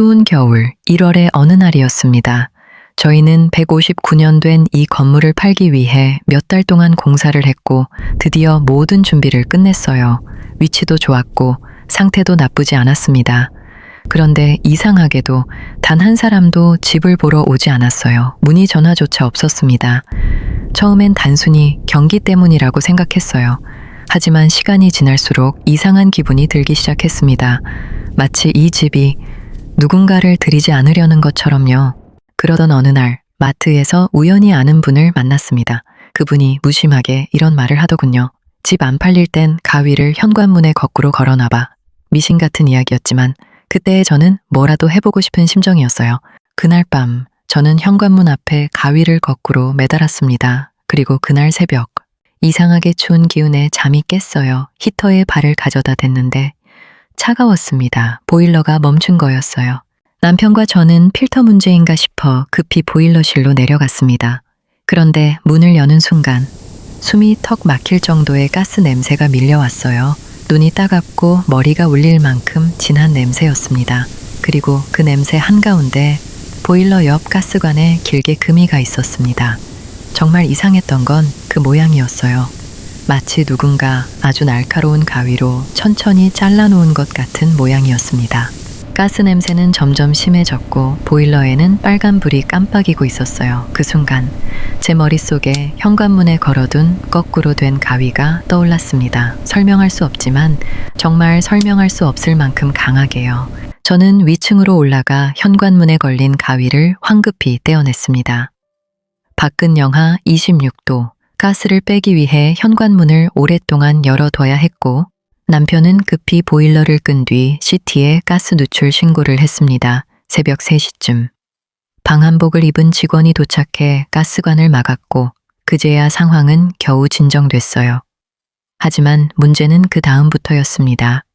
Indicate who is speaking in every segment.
Speaker 1: 추운 겨울 1월의 어느 날이었습니다. 저희는 159년 된 이 건물을 팔기 위해 몇 달 동안 공사를 했고 드디어 모든 준비를 끝냈어요. 위치도 좋았고 상태도 나쁘지 않았습니다. 그런데 이상하게도 단 한 사람도 집을 보러 오지 않았어요. 문의 전화조차 없었습니다. 처음엔 단순히 경기 때문이라고 생각했어요. 하지만 시간이 지날수록 이상한 기분이 들기 시작했습니다. 마치 이 집이 누군가를 들이지 않으려는 것처럼요. 그러던 어느 날 마트에서 우연히 아는 분을 만났습니다. 그분이 무심하게 이런 말을 하더군요. 집 안 팔릴 땐 가위를 현관문에 거꾸로 걸어놔봐. 미신 같은 이야기였지만 그때의 저는 뭐라도 해보고 싶은 심정이었어요. 그날 밤 저는 현관문 앞에 가위를 거꾸로 매달았습니다. 그리고 그날 새벽 이상하게 추운 기운에 잠이 깼어요. 히터에 발을 가져다 댔는데 차가웠습니다. 보일러가 멈춘 거였어요. 남편과 저는 필터 문제인가 싶어 급히 보일러실로 내려갔습니다. 그런데 문을 여는 순간 숨이 턱 막힐 정도의 가스 냄새가 밀려왔어요. 눈이 따갑고 머리가 울릴 만큼 진한 냄새였습니다. 그리고 그 냄새 한가운데 보일러 옆 가스관에 길게 금이 가 있었습니다. 정말 이상했던 건 그 모양이었어요. 마치 누군가 아주 날카로운 가위로 천천히 잘라놓은 것 같은 모양이었습니다. 가스 냄새는 점점 심해졌고 보일러에는 빨간불이 깜빡이고 있었어요. 그 순간 제 머릿속에 현관문에 걸어둔 거꾸로 된 가위가 떠올랐습니다. 설명할 수 없지만 정말 설명할 수 없을 만큼 강하게요. 저는 위층으로 올라가 현관문에 걸린 가위를 황급히 떼어냈습니다. 밖은 영하 26도. 가스를 빼기 위해 현관문을 오랫동안 열어둬야 했고 남편은 급히 보일러를 끈 뒤 CT에 가스 누출 신고를 했습니다. 새벽 3시쯤. 방한복을 입은 직원이 도착해 가스관을 막았고 그제야 상황은 겨우 진정됐어요. 하지만 문제는 그 다음부터였습니다.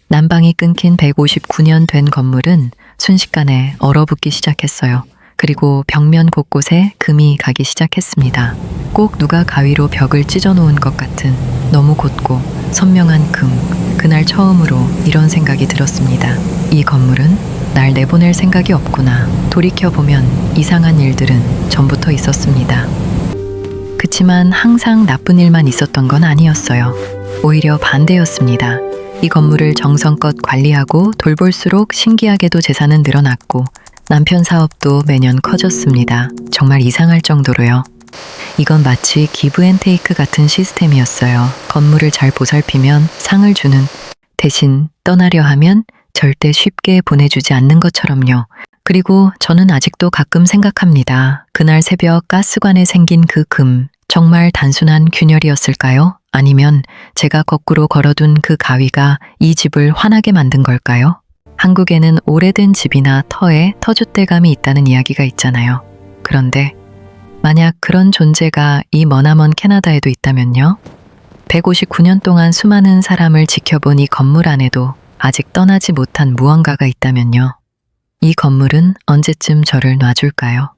Speaker 1: 난방이 끊긴 159년 된 건물은 순식간에 얼어붙기 시작했어요. 그리고 벽면 곳곳에 금이 가기 시작했습니다. 꼭 누가 가위로 벽을 찢어놓은 것 같은 너무 곧고 선명한 금. 그날 처음으로 이런 생각이 들었습니다. 이 건물은 날 내보낼 생각이 없구나. 돌이켜보면 이상한 일들은 전부터 있었습니다. 그치만 항상 나쁜 일만 있었던 건 아니었어요. 오히려 반대였습니다. 이 건물을 정성껏 관리하고 돌볼수록 신기하게도 재산은 늘어났고 남편 사업도 매년 커졌습니다. 정말 이상할 정도로요. 이건 마치 기브앤테이크 같은 시스템이었어요. 건물을 잘 보살피면 상을 주는 대신 떠나려 하면 절대 쉽게 보내주지 않는 것처럼요. 그리고 저는 아직도 가끔 생각합니다. 그날 새벽 가스관에 생긴 그 금, 정말 단순한 균열이었을까요? 아니면 제가 거꾸로 걸어둔 그 가위가 이 집을 환하게 만든 걸까요? 한국에는 오래된 집이나 터에 터줏대감이 있다는 이야기가 있잖아요. 그런데 만약 그런 존재가 이 머나먼 캐나다에도 있다면요? 159년 동안 수많은 사람을 지켜본 이 건물 안에도 아직 떠나지 못한 무언가가 있다면요? 이 건물은 언제쯤 저를 놔줄까요?